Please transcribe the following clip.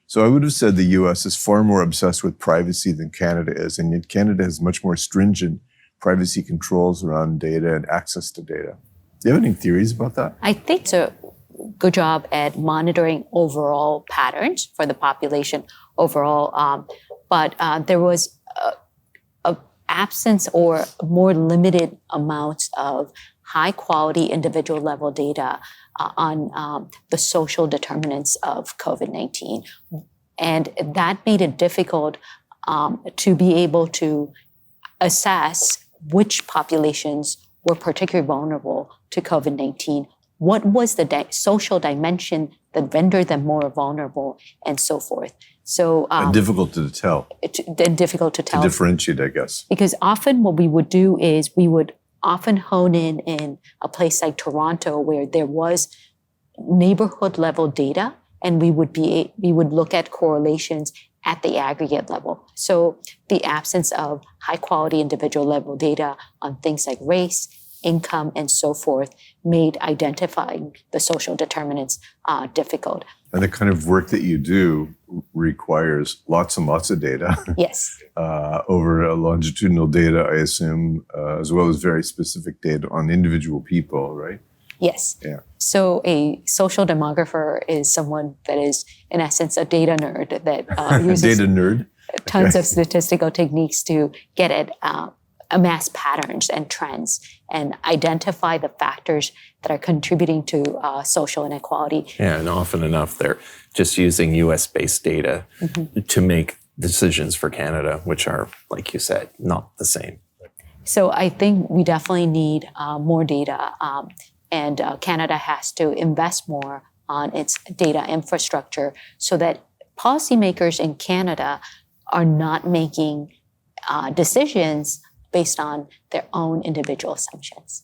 So I would have said the US is far more obsessed with privacy than Canada is, and yet Canada has much more stringent privacy controls around data and access to data. Do you have any theories about that? I think it's a good job at monitoring overall patterns for the population overall, but there was a absence or more limited amounts of high quality individual level data on the social determinants of COVID-19. And that made it difficult to be able to assess which populations were particularly vulnerable to COVID-19. What was the social dimension that rendered them more vulnerable, and so forth. So and difficult to tell. Difficult to tell. To differentiate, I guess. Because often what we would do is we would often hone in a place like Toronto where there was neighborhood level data, and we would look at correlations at the aggregate level. So the absence of high quality individual level data on things like race, income, and so forth made identifying the social determinants difficult. And the kind of work that you do requires lots and lots of data. Yes. Over a longitudinal data, I assume, as well as very specific data on individual people, right? Yes. Yeah. So a social demographer is someone that is, in essence, a data nerd that uses data nerd. Tons of statistical techniques to get at amass patterns and trends and identify the factors that are contributing to social inequality. Yeah, and often enough, they're just using US-based data to make decisions for Canada, which are, like you said, not the same. So I think we definitely need more data, and Canada has to invest more on its data infrastructure so that policymakers in Canada are not making decisions based on their own individual assumptions.